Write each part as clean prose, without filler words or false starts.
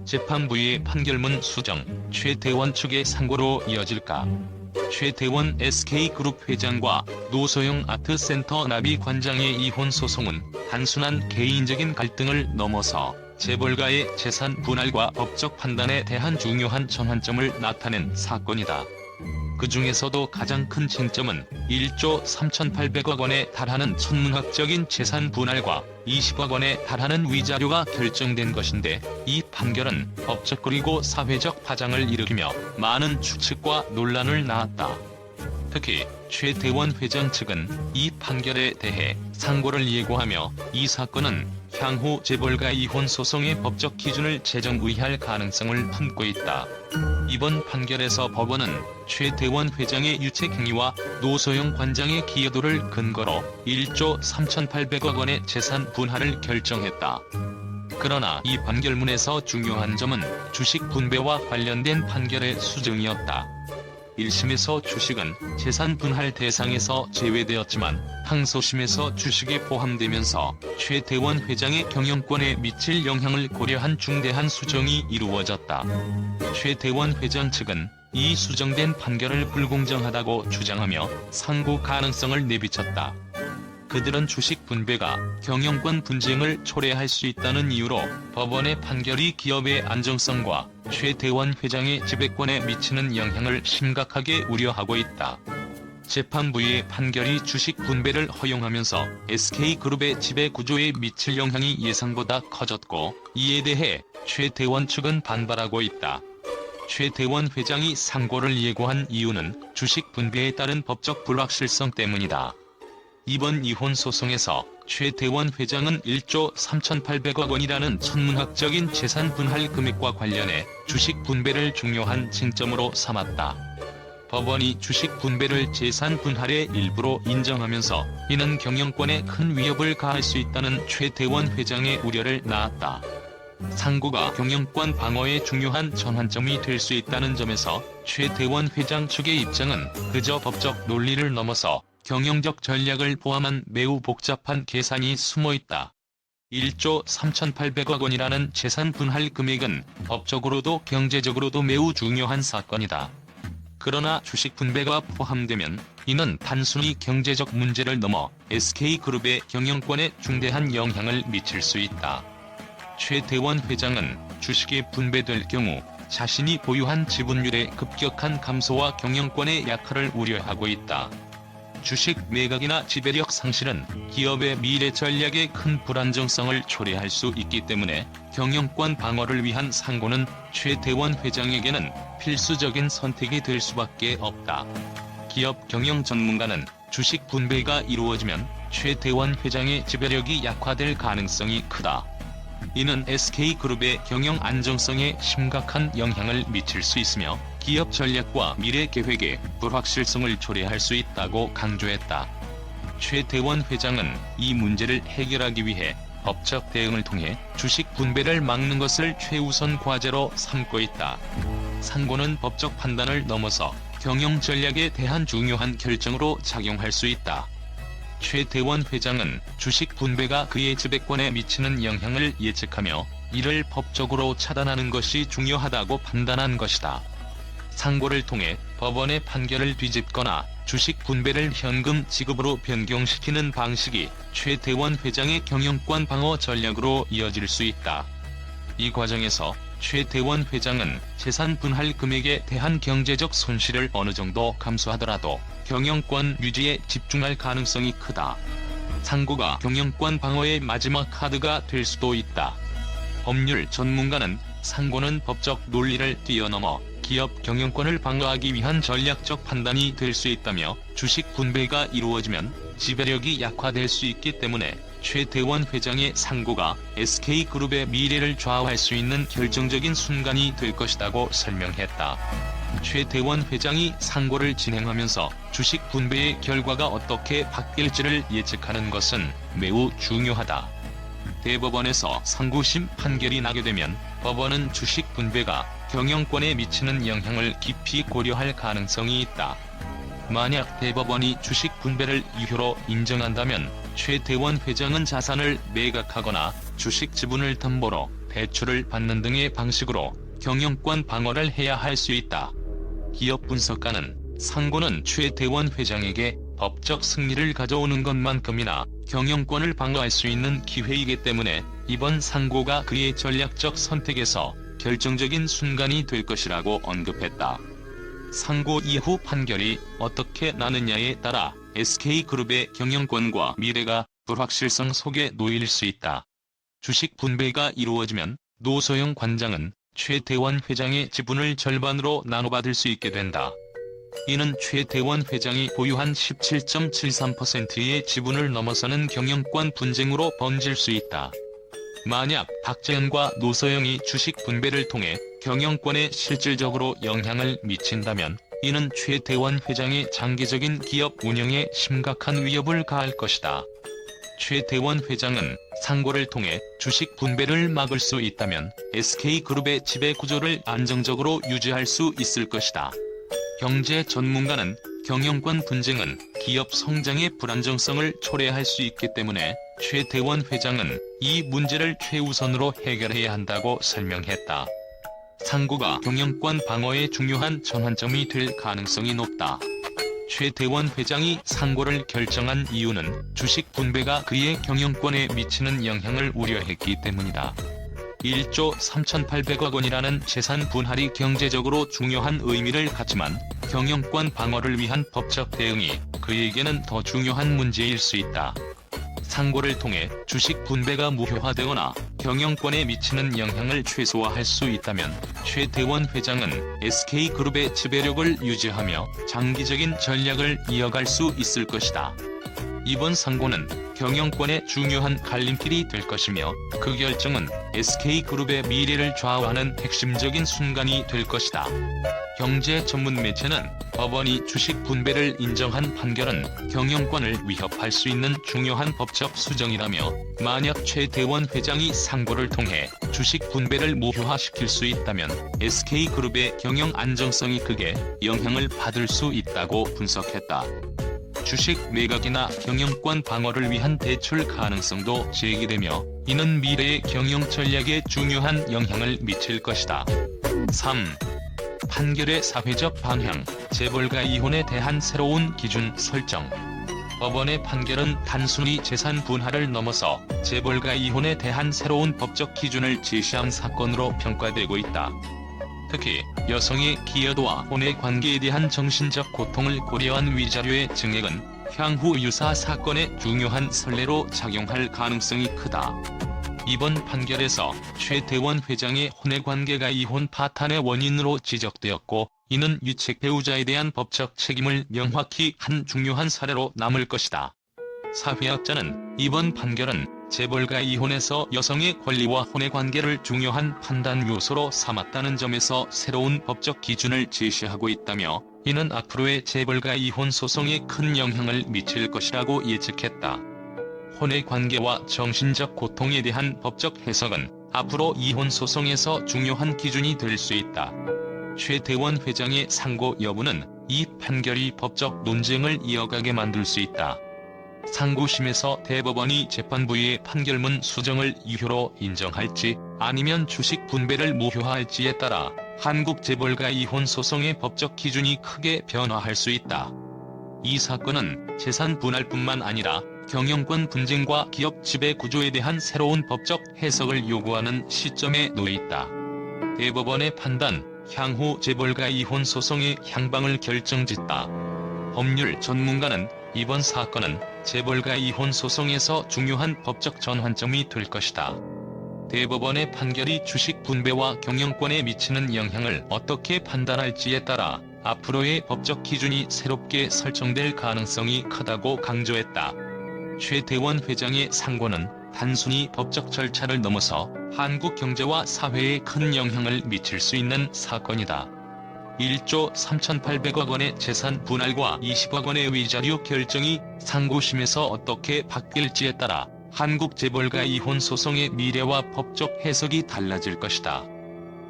재판부의 판결문 수정, 최태원 측의 상고로 이어질까? 최태원 SK그룹 회장과 노소영 아트센터 나비 관장의 이혼 소송은 단순한 개인적인 갈등을 넘어서 재벌가의 재산 분할과 법적 판단에 대한 중요한 전환점을 나타낸 사건이다. 그 중에서도 가장 큰 쟁점은 1조 3,800억 원에 달하는 천문학적인 재산 분할과 20억 원에 달하는 위자료가 결정된 것인데, 이 판결은 법적 그리고 사회적 파장을 일으키며 많은 추측과 논란을 낳았다. 특히 최태원 회장 측은 이 판결에 대해 상고를 예고하며 이 사건은 향후 재벌가 이혼 소송의 법적 기준을 재정의할 가능성을 품고 있다. 이번 판결에서 법원은 최태원 회장의 유책행위와 노소영 관장의 기여도를 근거로 1조 3,800억 원의 재산 분할을 결정했다. 그러나 이 판결문에서 중요한 점은 주식 분배와 관련된 판결의 수정이었다. 1심에서 주식은 재산 분할 대상에서 제외되었지만 항소심에서 주식이 포함되면서 최태원 회장의 경영권에 미칠 영향을 고려한 중대한 수정이 이루어졌다. 최태원 회장 측은 이 수정된 판결을 불공정하다고 주장하며 상고 가능성을 내비쳤다. 그들은 주식 분배가 경영권 분쟁을 초래할 수 있다는 이유로 법원의 판결이 기업의 안정성과 최태원 회장의 지배권에 미치는 영향을 심각하게 우려하고 있다. 재판부의 판결이 주식 분배를 허용하면서 SK그룹의 지배 구조에 미칠 영향이 예상보다 커졌고, 이에 대해 최태원 측은 반발하고 있다. 최태원 회장이 상고를 예고한 이유는 주식 분배에 따른 법적 불확실성 때문이다. 이번 이혼 소송에서 최태원 회장은 1조 3,800억 원이라는 천문학적인 재산 분할 금액과 관련해 주식 분배를 중요한 쟁점으로 삼았다. 법원이 주식 분배를 재산 분할의 일부로 인정하면서 이는 경영권에 큰 위협을 가할 수 있다는 최태원 회장의 우려를 낳았다. 상고가 경영권 방어에 중요한 전환점이 될 수 있다는 점에서 최태원 회장 측의 입장은 그저 법적 논리를 넘어서 경영적 전략을 포함한 매우 복잡한 계산이 숨어있다. 1조 3,800억 원이라는 재산 분할 금액은 법적으로도 경제적으로도 매우 중요한 사건이다. 그러나 주식 분배가 포함되면 이는 단순히 경제적 문제를 넘어 SK그룹의 경영권에 중대한 영향을 미칠 수 있다. 최태원 회장은 주식이 분배될 경우 자신이 보유한 지분율의 급격한 감소와 경영권의 약화를 우려하고 있다. 주식 매각이나 지배력 상실은 기업의 미래 전략에 큰 불안정성을 초래할 수 있기 때문에 경영권 방어를 위한 상고는 최태원 회장에게는 필수적인 선택이 될 수밖에 없다. 기업 경영 전문가는 주식 분배가 이루어지면 최태원 회장의 지배력이 약화될 가능성이 크다. 이는 SK그룹의 경영 안정성에 심각한 영향을 미칠 수 있으며 기업 전략과 미래 계획에 불확실성을 초래할 수 있다고 강조했다. 최태원 회장은 이 문제를 해결하기 위해 법적 대응을 통해 주식 분배를 막는 것을 최우선 과제로 삼고 있다. 상고는 법적 판단을 넘어서 경영 전략에 대한 중요한 결정으로 작용할 수 있다. 최태원 회장은 주식 분배가 그의 지배권에 미치는 영향을 예측하며 이를 법적으로 차단하는 것이 중요하다고 판단한 것이다. 상고를 통해 법원의 판결을 뒤집거나 주식 분배를 현금 지급으로 변경시키는 방식이 최태원 회장의 경영권 방어 전략으로 이어질 수 있다. 이 과정에서 최태원 회장은 재산 분할 금액에 대한 경제적 손실을 어느 정도 감수하더라도 경영권 유지에 집중할 가능성이 크다. 상고가 경영권 방어의 마지막 카드가 될 수도 있다. 법률 전문가는 상고는 법적 논리를 뛰어넘어 기업 경영권을 방어하기 위한 전략적 판단이 될 수 있다며, 주식 분배가 이루어지면 지배력이 약화될 수 있기 때문에 최태원 회장의 상고가 SK그룹의 미래를 좌우할 수 있는 결정적인 순간이 될 것이라고 설명했다. 최태원 회장이 상고를 진행하면서 주식 분배의 결과가 어떻게 바뀔지를 예측하는 것은 매우 중요하다. 대법원에서 상고심 판결이 나게 되면 법원은 주식 분배가 경영권에 미치는 영향을 깊이 고려할 가능성이 있다. 만약 대법원이 주식 분배를 유효로 인정한다면 최태원 회장은 자산을 매각하거나 주식 지분을 담보로 대출을 받는 등의 방식으로 경영권 방어를 해야 할 수 있다. 기업 분석가는 상고는 최태원 회장에게 법적 승리를 가져오는 것만큼이나 경영권을 방어할 수 있는 기회이기 때문에 이번 상고가 그의 전략적 선택에서 결정적인 순간이 될 것이라고 언급했다. 상고 이후 판결이 어떻게 나느냐에 따라 SK그룹의 경영권과 미래가 불확실성 속에 놓일 수 있다. 주식 분배가 이루어지면 노소영 관장은 최태원 회장의 지분을 절반으로 나눠받을 수 있게 된다. 이는 최태원 회장이 보유한 17.73%의 지분을 넘어서는 경영권 분쟁으로 번질 수 있다. 만약 박재현과 노소영이 주식 분배를 통해 경영권에 실질적으로 영향을 미친다면 이는 최태원 회장의 장기적인 기업 운영에 심각한 위협을 가할 것이다. 최태원 회장은 상고를 통해 주식 분배를 막을 수 있다면 SK그룹의 지배 구조를 안정적으로 유지할 수 있을 것이다. 경제 전문가는 경영권 분쟁은 기업 성장의 불안정성을 초래할 수 있기 때문에 최태원 회장은 이 문제를 최우선으로 해결해야 한다고 설명했다. 상고가 경영권 방어에 중요한 전환점이 될 가능성이 높다. 최태원 회장이 상고를 결정한 이유는 주식 분배가 그의 경영권에 미치는 영향을 우려했기 때문이다. 1조 3,800억 원이라는 재산 분할이 경제적으로 중요한 의미를 갖지만 경영권 방어를 위한 법적 대응이 그에게는 더 중요한 문제일 수 있다. 상고를 통해 주식 분배가 무효화되거나 경영권에 미치는 영향을 최소화할 수 있다면 최태원 회장은 SK그룹의 지배력을 유지하며 장기적인 전략을 이어갈 수 있을 것이다. 이번 상고는 경영권의 중요한 갈림길이 될 것이며 그 결정은 SK그룹의 미래를 좌우하는 핵심적인 순간이 될 것이다. 경제 전문 매체는 법원이 주식 분배를 인정한 판결은 경영권을 위협할 수 있는 중요한 법적 수정이라며 만약 최태원 회장이 상고를 통해 주식 분배를 무효화시킬 수 있다면 SK그룹의 경영 안정성이 크게 영향을 받을 수 있다고 분석했다. 주식 매각이나 경영권 방어를 위한 대출 가능성도 제기되며 이는 미래의 경영 전략에 중요한 영향을 미칠 것이다. 3. 판결의 사회적 방향, 재벌가 이혼에 대한 새로운 기준 설정. 법원의 판결은 단순히 재산 분할을 넘어서 재벌가 이혼에 대한 새로운 법적 기준을 제시한 사건으로 평가되고 있다. 특히 여성의 기여도와 혼의 관계에 대한 정신적 고통을 고려한 위자료의 증액은 향후 유사 사건의 중요한 선례로 작용할 가능성이 크다. 이번 판결에서 최태원 회장의 혼의 관계가 이혼 파탄의 원인으로 지적되었고 이는 유책 배우자에 대한 법적 책임을 명확히 한 중요한 사례로 남을 것이다. 사회학자는 이번 판결은 재벌가 이혼에서 여성의 권리와 혼의 관계를 중요한 판단 요소로 삼았다는 점에서 새로운 법적 기준을 제시하고 있다며 이는 앞으로의 재벌가 이혼 소송에 큰 영향을 미칠 것이라고 예측했다. 혼의 관계와 정신적 고통에 대한 법적 해석은 앞으로 이혼 소송에서 중요한 기준이 될 수 있다. 최태원 회장의 상고 여부는 이 판결이 법적 논쟁을 이어가게 만들 수 있다. 상고심에서 대법원이 재판부의 판결문 수정을 유효로 인정할지 아니면 주식 분배를 무효화할지에 따라 한국 재벌가 이혼 소송의 법적 기준이 크게 변화할 수 있다. 이 사건은 재산 분할뿐만 아니라 경영권 분쟁과 기업 지배 구조에 대한 새로운 법적 해석을 요구하는 시점에 놓여 있다. 대법원의 판단, 향후 재벌가 이혼 소송의 향방을 결정짓다. 법률 전문가는 이번 사건은 재벌가 이혼 소송에서 중요한 법적 전환점이 될 것이다. 대법원의 판결이 주식 분배와 경영권에 미치는 영향을 어떻게 판단할지에 따라 앞으로의 법적 기준이 새롭게 설정될 가능성이 크다고 강조했다. 최태원 회장의 상고는 단순히 법적 절차를 넘어서 한국 경제와 사회에 큰 영향을 미칠 수 있는 사건이다. 1조 3,800억 원의 재산 분할과 20억 원의 위자료 결정이 상고심에서 어떻게 바뀔지에 따라 한국 재벌가 이혼 소송의 미래와 법적 해석이 달라질 것이다.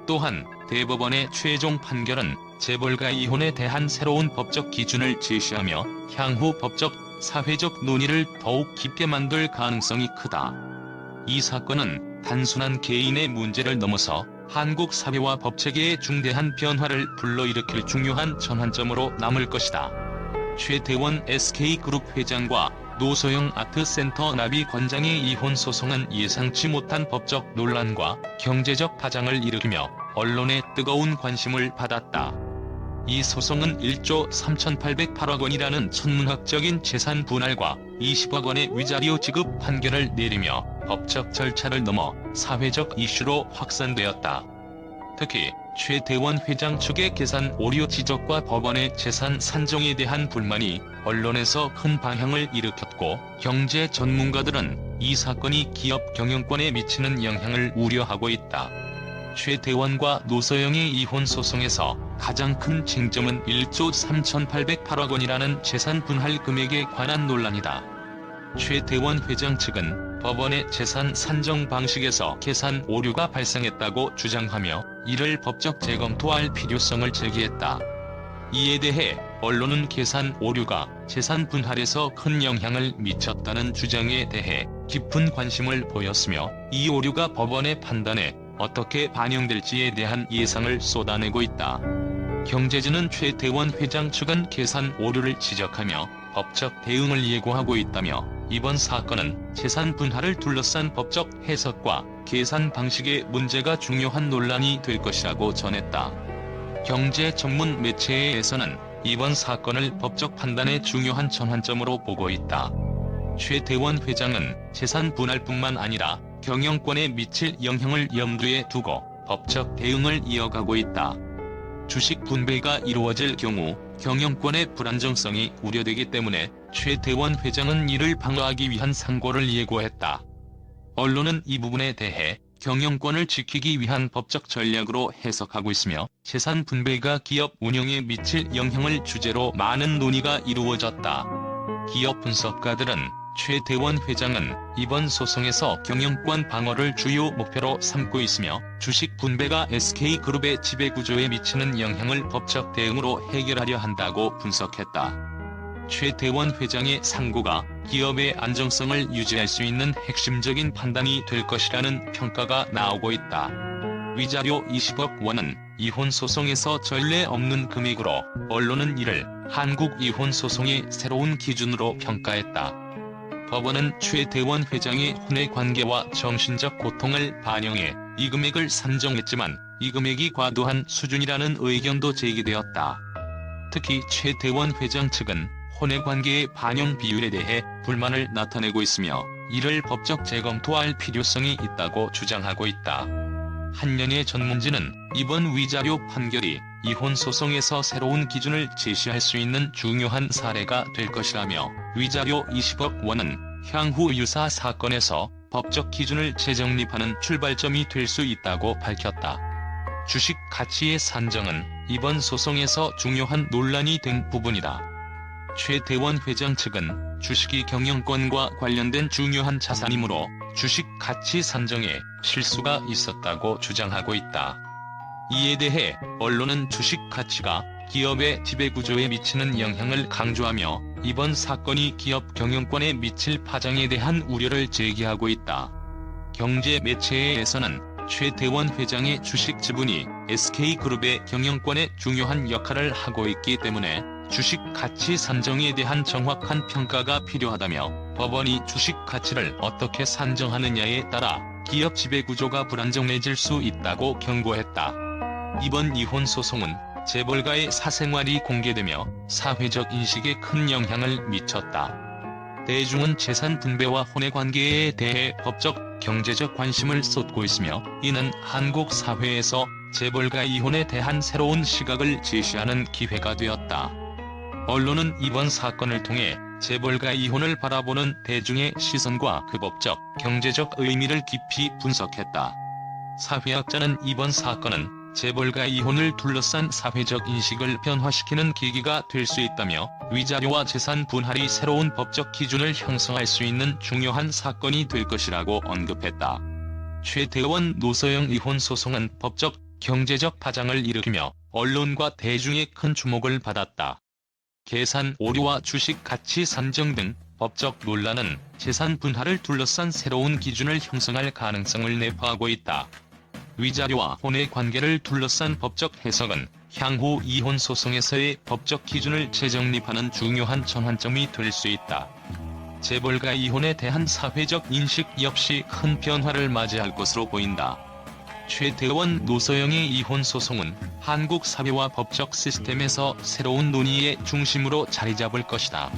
또한 대법원의 최종 판결은 재벌가 이혼에 대한 새로운 법적 기준을 제시하며 향후 법적, 사회적 논의를 더욱 깊게 만들 가능성이 크다. 이 사건은 단순한 개인의 문제를 넘어서 한국 사회와 법체계의 중대한 변화를 불러일으킬 중요한 전환점으로 남을 것이다. 최태원 SK그룹 회장과 노소영 아트센터 나비관장의 이혼 소송은 예상치 못한 법적 논란과 경제적 파장을 일으키며 언론의 뜨거운 관심을 받았다. 이 소송은 1조 3,808억 원이라는 천문학적인 재산 분할과 20억 원의 위자료 지급 판결을 내리며 법적 절차를 넘어 사회적 이슈로 확산되었다. 특히 최태원 회장 측의 계산 오류 지적과 법원의 재산 산정에 대한 불만이 언론에서 큰 반향을 일으켰고, 경제 전문가들은 이 사건이 기업 경영권에 미치는 영향을 우려하고 있다. 최태원과 노소영의 이혼 소송에서 가장 큰 쟁점은 1조 3,808억 원이라는 재산 분할 금액에 관한 논란이다. 최태원 회장 측은 법원의 재산 산정 방식에서 계산 오류가 발생했다고 주장하며 이를 법적 재검토할 필요성을 제기했다. 이에 대해 언론은 계산 오류가 재산 분할에서 큰 영향을 미쳤다는 주장에 대해 깊은 관심을 보였으며, 이 오류가 법원의 판단에 어떻게 반영될지에 대한 예상을 쏟아내고 있다. 경제지는 최태원 회장 측은 계산 오류를 지적하며 법적 대응을 예고하고 있다며, 이번 사건은 재산 분할을 둘러싼 법적 해석과 계산 방식의 문제가 중요한 논란이 될 것이라고 전했다. 경제 전문 매체에서는 이번 사건을 법적 판단의 중요한 전환점으로 보고 있다. 최태원 회장은 재산 분할뿐만 아니라 경영권에 미칠 영향을 염두에 두고 법적 대응을 이어가고 있다. 주식 분배가 이루어질 경우 경영권의 불안정성이 우려되기 때문에 최태원 회장은 이를 방어하기 위한 상고를 예고했다. 언론은 이 부분에 대해 경영권을 지키기 위한 법적 전략으로 해석하고 있으며, 재산 분배가 기업 운영에 미칠 영향을 주제로 많은 논의가 이루어졌다. 기업 분석가들은 최태원 회장은 이번 소송에서 경영권 방어를 주요 목표로 삼고 있으며, 주식 분배가 SK그룹의 지배구조에 미치는 영향을 법적 대응으로 해결하려 한다고 분석했다. 최태원 회장의 상고가 기업의 안정성을 유지할 수 있는 핵심적인 판단이 될 것이라는 평가가 나오고 있다. 위자료 20억 원은 이혼 소송에서 전례 없는 금액으로 언론은 이를 한국 이혼 소송의 새로운 기준으로 평가했다. 법원은 최태원 회장의 혼외 관계와 정신적 고통을 반영해 이 금액을 산정했지만, 이 금액이 과도한 수준이라는 의견도 제기되었다. 특히 최태원 회장 측은 혼외 관계의 반영 비율에 대해 불만을 나타내고 있으며, 이를 법적 재검토할 필요성이 있다고 주장하고 있다. 한년의 전문지는 이번 위자료 판결이 이혼 소송에서 새로운 기준을 제시할 수 있는 중요한 사례가 될 것이라며, 위자료 20억 원은 향후 유사 사건에서 법적 기준을 재정립하는 출발점이 될 수 있다고 밝혔다. 주식 가치의 산정은 이번 소송에서 중요한 논란이 된 부분이다. 최태원 회장 측은 주식이 경영권과 관련된 중요한 자산이므로 주식 가치 산정에 실수가 있었다고 주장하고 있다. 이에 대해 언론은 주식 가치가 기업의 지배구조에 미치는 영향을 강조하며, 이번 사건이 기업 경영권에 미칠 파장에 대한 우려를 제기하고 있다. 경제 매체에서는 최태원 회장의 주식 지분이 SK그룹의 경영권에 중요한 역할을 하고 있기 때문에 주식 가치 산정에 대한 정확한 평가가 필요하다며, 법원이 주식 가치를 어떻게 산정하느냐에 따라 기업 지배구조가 불안정해질 수 있다고 경고했다. 이번 이혼 소송은 재벌가의 사생활이 공개되며 사회적 인식에 큰 영향을 미쳤다. 대중은 재산 분배와 혼외 관계에 대해 법적, 경제적 관심을 쏟고 있으며, 이는 한국 사회에서 재벌가 이혼에 대한 새로운 시각을 제시하는 기회가 되었다. 언론은 이번 사건을 통해 재벌가 이혼을 바라보는 대중의 시선과 그 법적, 경제적 의미를 깊이 분석했다. 사회학자는 이번 사건은 재벌가 이혼을 둘러싼 사회적 인식을 변화시키는 계기가 될 수 있다며, 위자료와 재산 분할이 새로운 법적 기준을 형성할 수 있는 중요한 사건이 될 것이라고 언급했다. 최태원 노소영 이혼 소송은 법적, 경제적 파장을 일으키며 언론과 대중의 큰 주목을 받았다. 계산 오류와 주식 가치 산정 등 법적 논란은 재산 분할을 둘러싼 새로운 기준을 형성할 가능성을 내포하고 있다. 위자료와 혼의 관계를 둘러싼 법적 해석은 향후 이혼 소송에서의 법적 기준을 재정립하는 중요한 전환점이 될 수 있다. 재벌가 이혼에 대한 사회적 인식 역시 큰 변화를 맞이할 것으로 보인다. 최태원 노소영의 이혼 소송은 한국 사회와 법적 시스템에서 새로운 논의의 중심으로 자리 잡을 것이다.